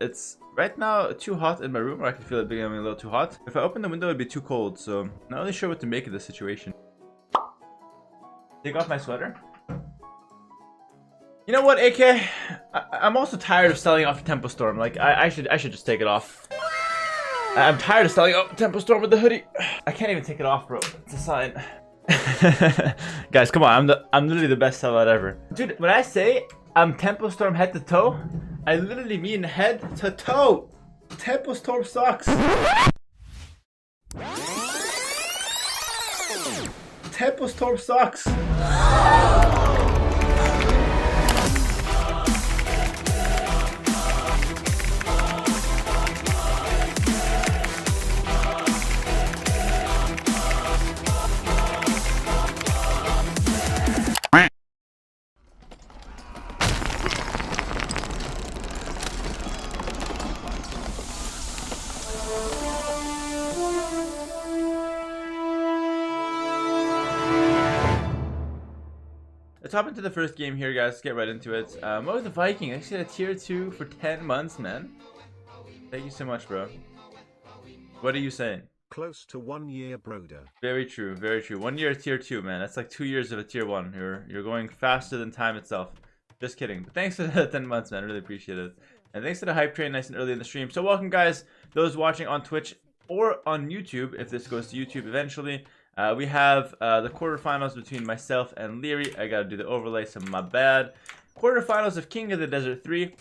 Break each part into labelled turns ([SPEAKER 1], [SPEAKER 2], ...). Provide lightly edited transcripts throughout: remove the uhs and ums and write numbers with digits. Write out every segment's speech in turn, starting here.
[SPEAKER 1] It's right now too hot in my room, or I can feel it becoming a little too hot. If I open the window, it'd be too cold, so not really sure what to make of this situation. Take off my sweater. You know what, AK? I'm also tired of selling off Tempo Storm. Like, I should just take it off. I'm tired of selling off Tempo Storm with the hoodie. I can't even take it off, bro. It's a sign. Guys, come on. I'm literally the best sellout ever. Dude, when I say I'm Tempo Storm head to toe, I literally mean head to toe. Tempo Storm sucks. Tempo Storm sucks. Let's hop into the first game here, guys. Let's get right into it. What was the Viking? I actually had a tier 2 for 10 months, man. Thank you so much, bro. What are you saying?
[SPEAKER 2] Close to 1 year, broder.
[SPEAKER 1] Very true, very true. 1 year tier 2, man. That's like 2 years of a tier 1. You're going faster than time itself. Just kidding. But thanks for the 10 months, man. I really appreciate it. And thanks to the hype train nice and early in the stream. So welcome, guys. Those watching on Twitch or on YouTube, if this goes to YouTube eventually. We have the quarterfinals between myself and Liereyy. I gotta do the overlay, so my bad. Quarterfinals of King of the Desert 3.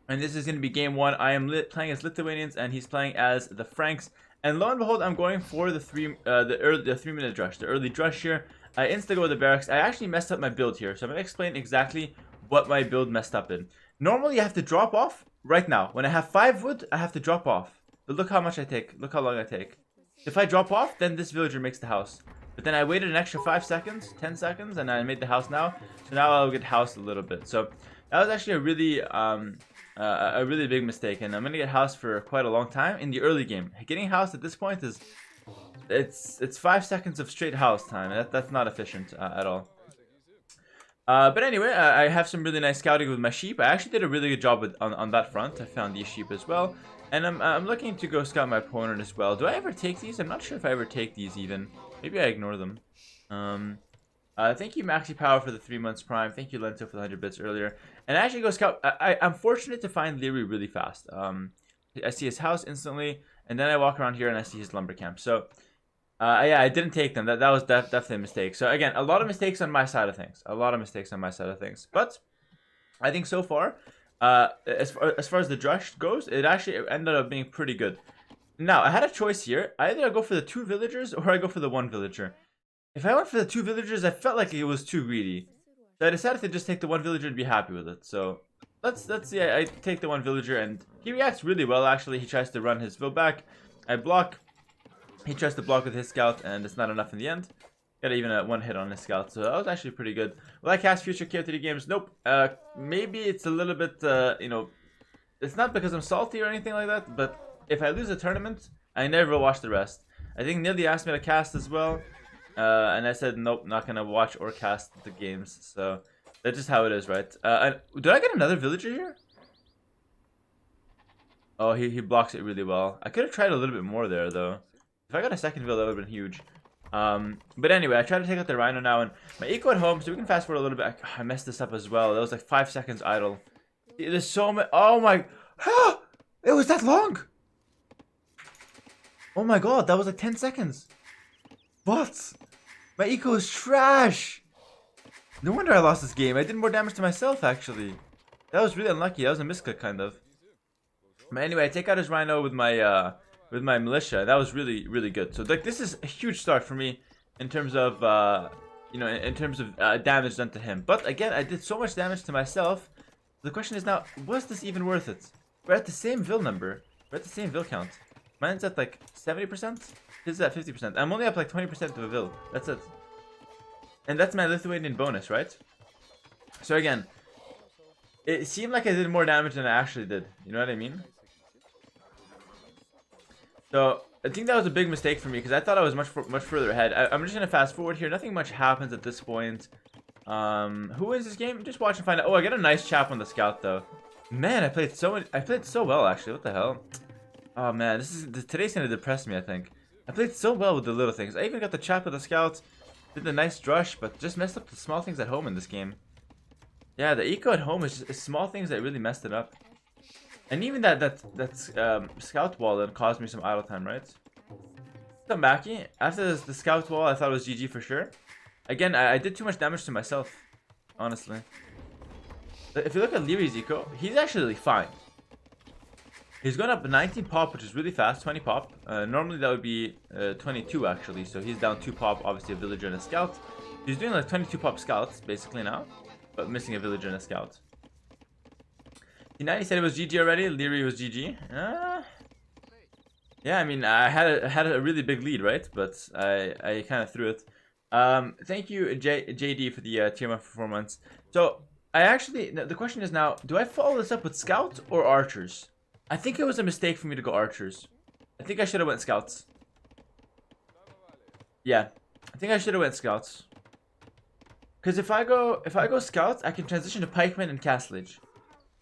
[SPEAKER 1] And this is going to be game 1. I am playing as Lithuanians, and he's playing as the Franks. And lo and behold, I'm going for the 3-minute drush, the early drush here. I insta-go with the barracks. I actually messed up my build here, so I'm going to explain exactly what my build messed up in. Normally, you have to drop off right now. When I have 5 wood, I have to drop off. But look how much I take. Look how long I take. If I drop off, then this villager makes the house. But then I waited an extra 5 seconds, 10 seconds, and I made the house now. So now I'll get housed a little bit. So that was actually a really big mistake, and I'm gonna get housed for quite a long time in the early game. Getting housed at this point is it's 5 seconds of straight house time. That's not efficient at all. But anyway, I have some really nice scouting with my sheep. I actually did a really good job on that front. I found these sheep as well. And I'm looking to go scout my opponent as well. Do I ever take these? I'm not sure if I ever take these even. Maybe I ignore them. Thank you Maxi Power for the 3 months prime. Thank you Lento for the 100 bits earlier. And I actually go scout. I'm fortunate to find Liereyy really fast. I see his house instantly. And then I walk around here and I see his lumber camp. So yeah, I didn't take them. That was definitely a mistake. So again, a lot of mistakes on my side of things. But I think so far, as far as the drush goes, it actually ended up being pretty good. Now, I had a choice here. Either I go for the 2 villagers or I go for the 1 villager. If I went for the 2 villagers, I felt like it was too greedy. So I decided to just take the 1 villager and be happy with it. So let's see. I take the 1 villager and he reacts really well actually. He tries to run his vill back. I block. He tries to block with his scout and it's not enough in the end. Got even a 1 hit on his scout, so that was actually pretty good. Will I cast future KOTD games? Nope. Maybe it's a little bit, you know, it's not because I'm salty or anything like that, but if I lose a tournament, I never watch the rest. I think Nilly asked me to cast as well, and I said nope, not gonna watch or cast the games. So that's just how it is, right? Did I get another villager here? Oh, he blocks it really well. I could have tried a little bit more there though. If I got a second vill, that would have been huge. But anyway, I try to take out the rhino now, and my eco at home, so we can fast forward a little bit. I messed this up as well. That was like 5 seconds idle. There's so many. Oh my, it was that long. Oh my god, that was like 10 seconds. What? My eco is trash. No wonder I lost this game. I did more damage to myself actually. That was really unlucky. That was a misclick kind of. But anyway, I take out his rhino with my militia. That was really good. So like this is a huge start for me in terms of you know, in terms of damage done to him. But again, I did so much damage to myself. The question is now, was this even worth it? We're at the same vill number. We're at the same vill count. Mine's at like 70%. His is at 50%. I'm only up like 20% of a vill. That's it. And that's my Lithuanian bonus, right? So again, it seemed like I did more damage than I actually did. You know what I mean? So I think that was a big mistake for me because I thought I was much further ahead. I'm just gonna fast forward here. Nothing much happens at this point. Who wins this game? Just watch and find out. Oh, I got a nice chap on the scout though. Man, I played so well actually. What the hell? Oh man, today's gonna depress me. I think I played so well with the little things. I even got the chat with the scouts, did the nice drush, but just messed up the small things at home in this game. Yeah, the eco at home is just small things that really messed it up. And even that scout wall that caused me some idle time, right? Come back here. After the scout wall, I thought it was GG for sure. Again, I did too much damage to myself, honestly. If you look at Lierey's eco, he's actually fine. He's going up 19 pop, which is really fast, 20 pop. Normally that would be 22 actually, so he's down 2 pop, obviously a villager and a scout. He's doing like 22 pop scouts basically now, but missing a villager and a scout. T90 said it was GG already, Liereyy was GG. Yeah, I mean, I had a really big lead, right? But I kind of threw it. Thank you, JD, for the tier 1 for 4 months. So, the question is now, do I follow this up with scouts or archers? I think it was a mistake for me to go archers. I think I should have went scouts. Yeah, I think I should have went scouts. Because if I go scouts, I can transition to pikeman and castlage,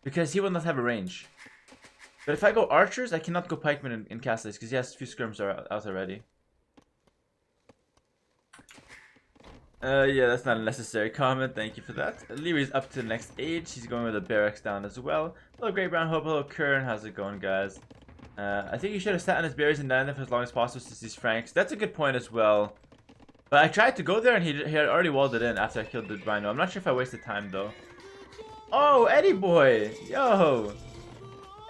[SPEAKER 1] because he will not have a range. But if I go archers, I cannot go pikeman and castlage because he has a few skirms out already. Yeah, that's not a necessary comment. Thank you for that. Lierey's up to the next age. He's going with a barracks down as well. Hello, Grey Brown Hope. Hello, Kern. How's it going, guys? I think he should have sat on his berries and died there for as long as possible since he's Franks. That's a good point as well. But I tried to go there and he had already walled it in after I killed the rhino. I'm not sure if I wasted time though. Oh, Eddie Boy! Yo!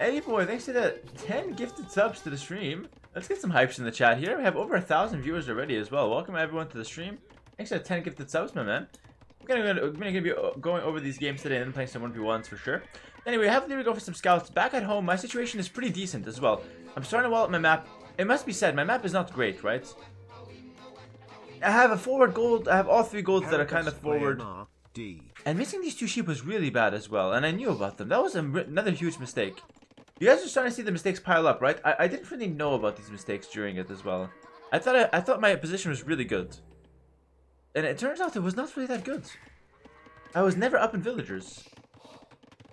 [SPEAKER 1] Eddie Boy, thanks to the 10 gifted subs to the stream. Let's get some hypes in the chat here. We have over 1,000 viewers already as well. Welcome everyone to the stream. Thanks to the 10 gifted subs, my man. We're gonna be going over these games today and then playing some 1v1s for sure. Anyway, we have to go for some scouts. Back at home, my situation is pretty decent as well. I'm starting to wall up my map. It must be said, my map is not great, right? I have a forward gold. I have all 3 golds that are kind of forward. And missing these 2 sheep was really bad as well. And I knew about them. That was another huge mistake. You guys are starting to see the mistakes pile up, right? I didn't really know about these mistakes during it as well. I thought my position was really good. And it turns out it was not really that good. I was never up in villagers.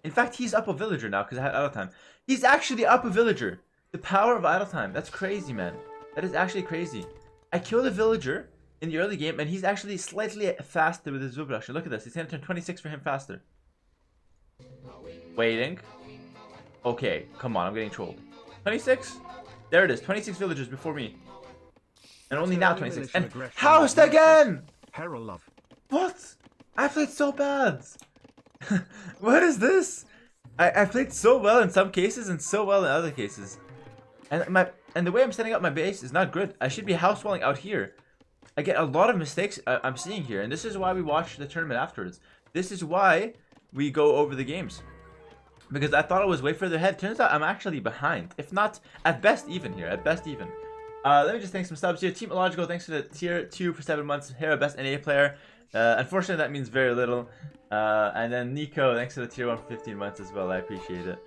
[SPEAKER 1] In fact, he's up a villager now because I had idle time. He's actually up a villager. The power of idle time. That's crazy, man. That is actually crazy. I killed a villager in the early game and he's actually slightly faster with his production. Look at this. He's going to turn 26 for him faster. Waiting. Okay, come on. I'm getting trolled. 26? There it is. 26 villagers before me. And only now 26. And housed again!
[SPEAKER 2] Hera love.
[SPEAKER 1] What? I played so bad. What is this? I played so well in some cases and so well in other cases. And the way I'm setting up my base is not good. I should be house walling out here. I get a lot of mistakes I'm seeing here, and this is why we watch the tournament afterwards. This is why we go over the games. Because I thought I was way further ahead. Turns out I'm actually behind. If not, at best even here. At best even. Let me just thank some subs here. Team Illogical, thanks for the tier 2 for 7 months. Hera, best NA player. Unfortunately, that means very little. And then Nico, thanks for the tier 1 for 15 months as well. I appreciate it.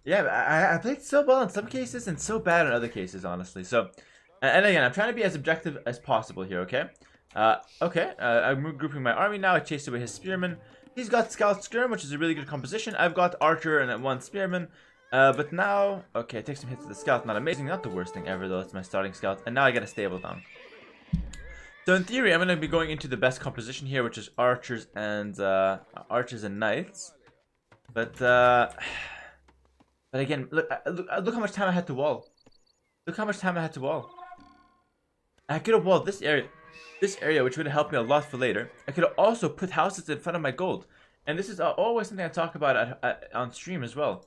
[SPEAKER 1] Yeah, I played so well in some cases and so bad in other cases, honestly. So, and again, I'm trying to be as objective as possible here, okay? I'm grouping my army now. I chased away his spearman. He's got Scout Skirm, which is a really good composition. I've got Archer and 1 spearman. But now, okay, I take some hits to the scout. Not amazing, not the worst thing ever though. It's my starting scout, and now I get a stable down. So in theory, I'm gonna be going into the best composition here, which is archers and knights. But again, look how much time I had to wall. Look how much time I had to wall. I could have walled this area, which would have helped me a lot for later. I could have also put houses in front of my gold, and this is always something I talk about on stream as well.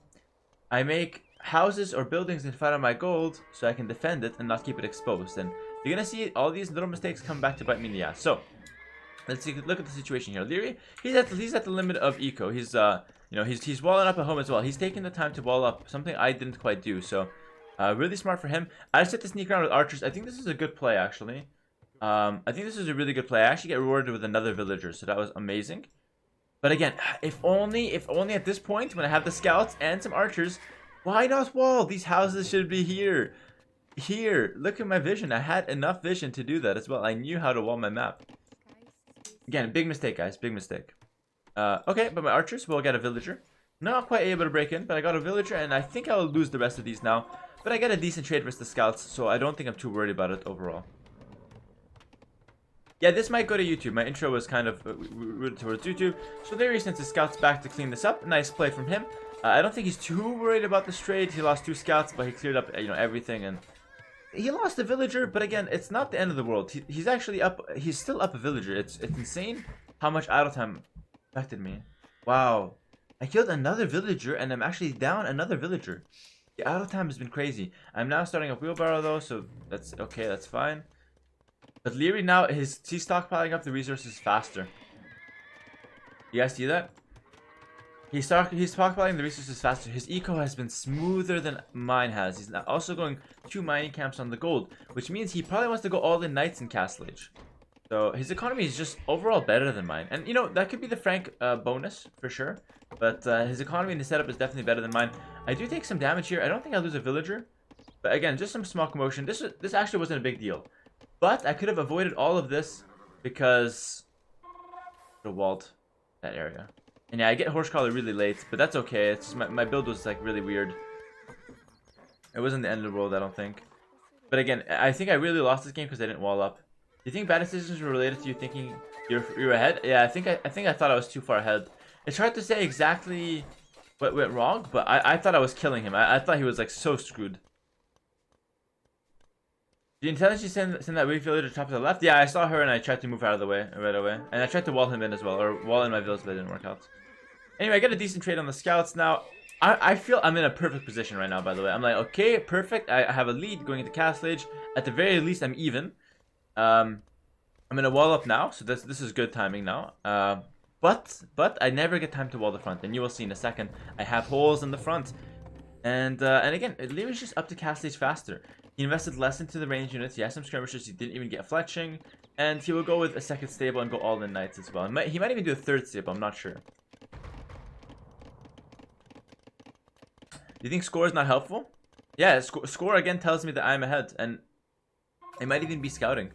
[SPEAKER 1] I make houses or buildings in front of my gold so I can defend it and not keep it exposed. And you're gonna see all these little mistakes come back to bite me in the ass. So let's look at the situation here. Liereyy, he's at the limit of eco. He's he's walling up at home as well. He's taking the time to wall up, something I didn't quite do. So really smart for him. I just set the sneak around with archers. I think this is a good play actually. I think this is a really good play. I actually get rewarded with another villager, so that was amazing. But again, if only at this point, when I have the scouts and some archers, why not wall? These houses should be here. Here, look at my vision. I had enough vision to do that as well. I knew how to wall my map. Again, big mistake, guys. Big mistake. Okay, but my archers will get a villager. Not quite able to break in, but I got a villager, and I think I'll lose the rest of these now. But I get a decent trade versus the scouts, so I don't think I'm too worried about it overall. Yeah, this might go to YouTube. My intro was kind of rooted towards YouTube. So Liereyy sends his scouts back to clean this up. Nice play from him. I don't think he's too worried about this trade. He lost 2 scouts, but he cleared up, everything, and he lost a villager. But again, it's not the end of the world. He's actually up. He's still up a villager. It's insane how much idle time affected me. Wow, I killed another villager, and I'm actually down another villager. The idle time has been crazy. I'm now starting a wheelbarrow though, so that's okay. That's fine. But Liereyy now, he's stockpiling up the resources faster. You guys see that? He's stockpiling the resources faster. His eco has been smoother than mine has. He's now also going 2 mining camps on the gold, which means he probably wants to go all in knights in Castle Age. So his economy is just overall better than mine. And that could be the Frank bonus for sure. But his economy and his setup is definitely better than mine. I do take some damage here. I don't think I'll lose a villager. But again, just some small commotion. This actually wasn't a big deal. But I could have avoided all of this because the walled that area. And yeah, I get horse collar really late, but that's okay. It's just my build was like really weird. It wasn't the end of the world, I don't think. But again, I think I really lost this game because I didn't wall up. Do you think bad decisions were related to you thinking you're ahead? Yeah, I think I thought I was too far ahead. It's hard to say exactly what went wrong, but I thought I was killing him. I thought he was like so screwed. Did intelligence send that weak villager top to the left? Yeah, I saw her and I tried to move out of the way right away. And I tried to wall him in as well, or wall in my village, but it didn't work out. Anyway, I got a decent trade on the scouts now. I feel I'm in a perfect position right now, by the way. I'm like, okay, perfect. I have a lead going into Castle Age. At the very least, I'm even. I'm gonna wall up now, so this is good timing now. But I never get time to wall the front, and you will see in a second. I have holes in the front. And again, Lierey's just up to Castle Age faster. He invested less into the range units. He has some skirmishers. He didn't even get fletching. And he will go with a second stable and go all in knights as well. He might even do a third stable. I'm not sure. Do you think score is not helpful? Yeah, score again tells me that I'm ahead. And it might even be scouting.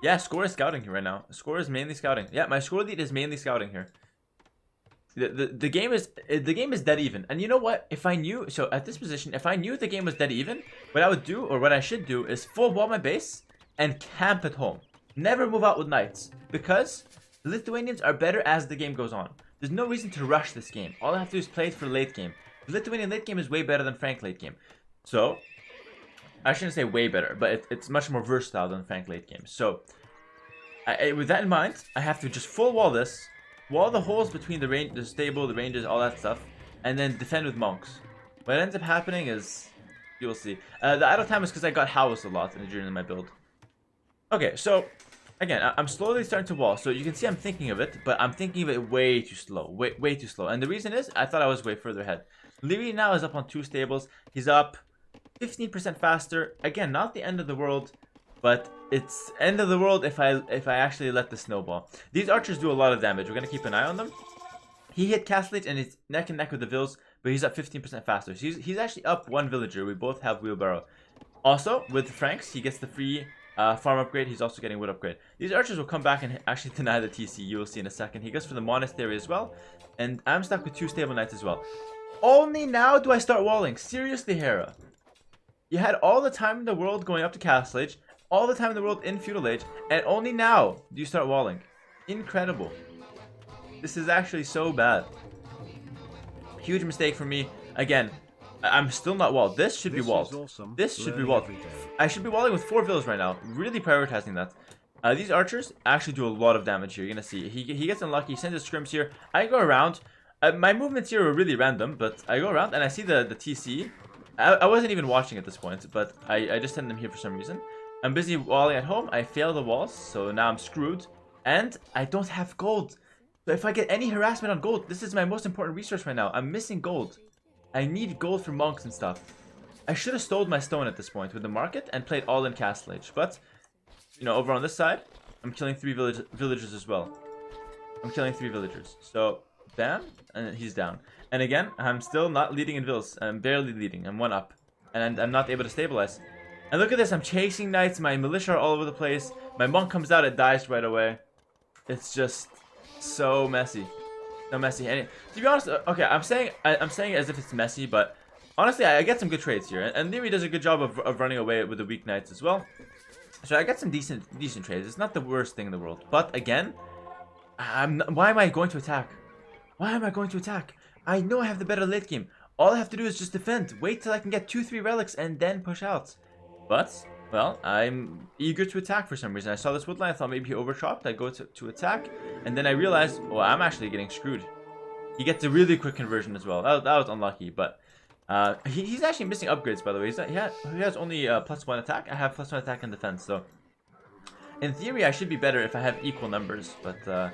[SPEAKER 1] Yeah, score is scouting here right now. Score is mainly scouting. Yeah, my score lead is mainly scouting here. The game is dead even. And you know what? If I knew, so at this position, if I knew the game was dead even, what I would do, or what I should do, is full wall my base and camp at home. Never move out with knights, because the Lithuanians are better as the game goes on. There's no reason to rush this game. All I have to do is play it for late game. The Lithuanian late game is way better than Frank late game. So I shouldn't say way better, but it's much more versatile than Frank late game. So with that in mind, I have to just full wall this. Wall the holes between the stable, the ranges, all that stuff, and then defend with monks. What ends up happening is, you will see. The idle time is because I got housed a lot during my build. Okay, so again, I'm slowly starting to wall. So you can see I'm thinking of it, but I'm thinking of it way too slow, way too slow. And the reason is, I thought I was way further ahead. Liereyy now is up on 2 stables. He's up 15% faster. Again, not the end of the world. But it's end of the world if I actually let the snowball. These archers do a lot of damage. We're gonna keep an eye on them. He hit Castle Age and he's neck and neck with the vills, but he's up 15% faster. So he's actually up 1 villager. We both have wheelbarrow. Also, with Franks, he gets the free farm upgrade. He's also getting wood upgrade. These archers will come back and actually deny the TC. You will see in a second. He goes for the monastery as well. And I'm stuck with 2 stable knights as well. Only now do I start walling. Seriously, Hera. You had all the time in the world going up to Castle Age. All the time in the world in Feudal Age, and only now do you start walling. Incredible. This is actually so bad. Huge mistake for me. Again, I'm still not walled. This should be walled.
[SPEAKER 2] Awesome.
[SPEAKER 1] This should be walled. I should be walling with 4 villas right now. Really prioritizing that. These archers actually do a lot of damage here. You're gonna see. He gets unlucky. He sends his scrims here. I go around. My movements here are really random, but I go around and I see the TC. I wasn't even watching at this point, but I just sent them here for some reason. I'm busy walling at home. I fail the walls, so now I'm screwed. And I don't have gold. So if I get any harassment on gold, this is my most important resource right now. I'm missing gold. I need gold for monks and stuff. I should have stole my stone at this point with the market and played all in Castle Age. But, over on this side, I'm killing 3 villagers as well. I'm killing 3 villagers. So, bam, and he's down. And again, I'm still not leading in vills. I'm barely leading. I'm 1 up. And I'm not able to stabilize. And look at this, I'm chasing knights, my militia are all over the place. My monk comes out, it dies right away. It's just so messy. So messy. And to be honest, okay, I'm saying it as if it's messy, but honestly, I get some good trades here, and Liereyy does a good job of running away with the weak knights as well. So I get some decent trades. It's not the worst thing in the world, but again, why am I going to attack? Why am I going to attack? I know I have the better late game. All I have to do is just defend. Wait till I can get 2-3 relics and then push out. But, well, I'm eager to attack for some reason. I saw this woodline, I thought maybe he overchopped. I go to attack, and then I realized, well, I'm actually getting screwed. He gets a really quick conversion as well. That was unlucky, but he's actually missing upgrades, by the way. He has only +1 attack. I have +1 attack and defense, so in theory, I should be better if I have equal numbers, but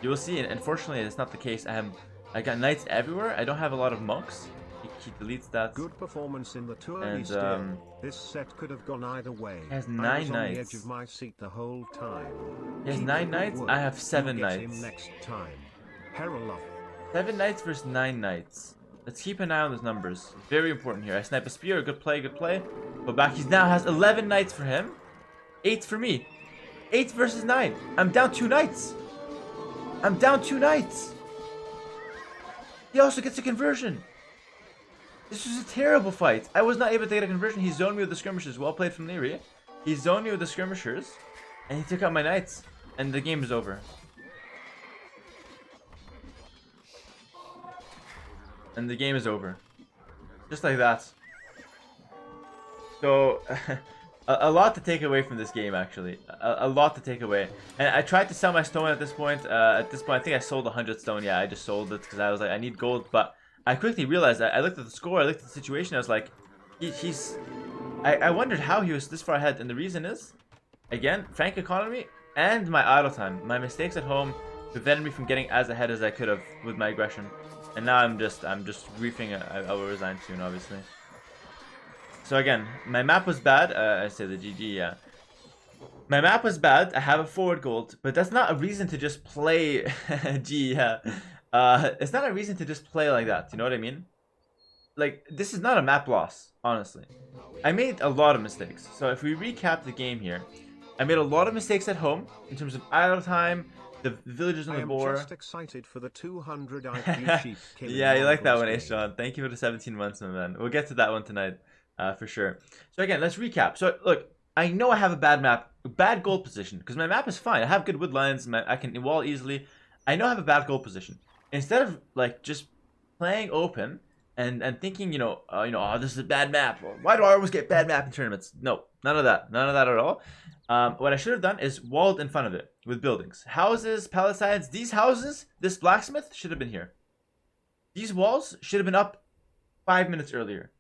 [SPEAKER 1] you will see. And unfortunately, it's not the case. I got knights everywhere. I don't have a lot of monks. He deletes that.
[SPEAKER 2] Good performance in the tourney still. This set could have gone either way.
[SPEAKER 1] He has
[SPEAKER 2] I
[SPEAKER 1] 9
[SPEAKER 2] was on
[SPEAKER 1] knights.
[SPEAKER 2] the edge of my seat the whole time.
[SPEAKER 1] He has
[SPEAKER 2] Keep
[SPEAKER 1] 9
[SPEAKER 2] up the
[SPEAKER 1] knights.
[SPEAKER 2] work.
[SPEAKER 1] I have 7
[SPEAKER 2] You'll get
[SPEAKER 1] knights.
[SPEAKER 2] him next time. Hera.
[SPEAKER 1] 7 knights versus 9 knights. Let's keep an eye on those numbers. Very important here. I snipe a spear. Good play. Good play. Go back. He now has 11 knights for him. 8 for me. 8 versus 9. I'm down 2 knights. I'm down 2 knights. He also gets a conversion. This was a terrible fight. I was not able to get a conversion. He zoned me with the skirmishers. Well played from Liereyy. He zoned me with the skirmishers. And he took out my knights. And the game is over. And the game is over. Just like that. So, a lot to take away from this game, actually. A lot to take away. And I tried to sell my stone at this point. I think I sold 100 stone. Yeah, I just sold it because I was like, I need gold. But I quickly realized that I looked at the score, I looked at the situation, I was like, I wondered how he was this far ahead. And the reason is, again, Frank economy and my idle time. My mistakes at home prevented me from getting as ahead as I could have with my aggression. And now I'm just griefing. I will resign soon, obviously. So again, my map was bad. I say the GG, yeah. My map was bad. I have a forward gold, but that's not a reason to just play. G, yeah. It's not a reason to just play like that. You know what I mean? Like, this is not a map loss, honestly. I made a lot of mistakes. So if we recap the game here, I made a lot of mistakes at home in terms of idle time. The villagers on the board.
[SPEAKER 2] I am just excited for the 200 IQ sheep killing.
[SPEAKER 1] Yeah, you like that one,
[SPEAKER 2] game.
[SPEAKER 1] Sean. Thank you for the 17 months, my man. We'll get to that one tonight, for sure. So again, let's recap. So look, I know I have a bad map, bad goal position, because my map is fine. I have good wood lines. I can wall easily. I know I have a bad goal position. Instead of like just playing open and thinking, oh, this is a bad map. Why do I always get bad map in tournaments? No, none of that at all. What I should have done is walled in front of it with buildings. Houses, palisades. These houses, this blacksmith should have been here. These walls should have been up 5 minutes earlier.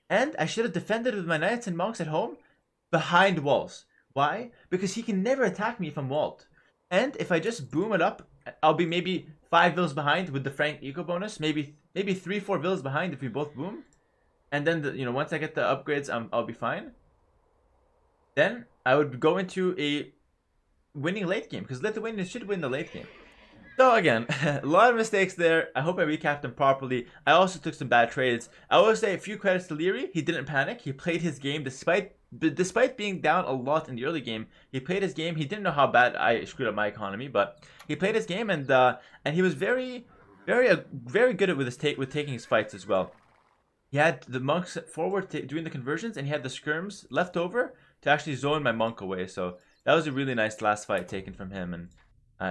[SPEAKER 1] And I should have defended with my knights and monks at home behind walls. Why? Because he can never attack me if I'm walled. And if I just boom it up, I'll be maybe 5 villas behind with the Frank eco bonus. Maybe 3-4 villas behind if we both boom. And then, once I get the upgrades, I'll be fine. Then I would go into a winning late game because Lithuania should win the late game. So again, a lot of mistakes there. I hope I recapped them properly. I also took some bad trades. I will say a few credits to Liereyy. He didn't panic. He played his game despite being down a lot in the early game. He played his game. He didn't know how bad I screwed up my economy, but he played his game and he was very good with taking his fights as well. He had the monks forward doing the conversions, and he had the skirms left over to actually zone my monk away. So that was a really nice last fight taken from him. And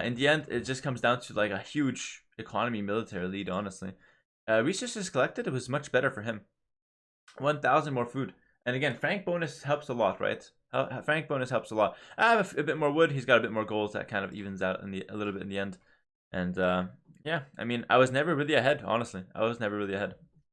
[SPEAKER 1] in the end, it just comes down to like a huge economy military lead, honestly. Resources collected, it was much better for him. 1,000 more food. And again, Frank bonus helps a lot, right? Frank bonus helps a lot. I have a bit more wood. He's got a bit more gold. That kind of evens out a little bit in the end. And yeah, I mean, I was never really ahead, honestly. I was never really ahead.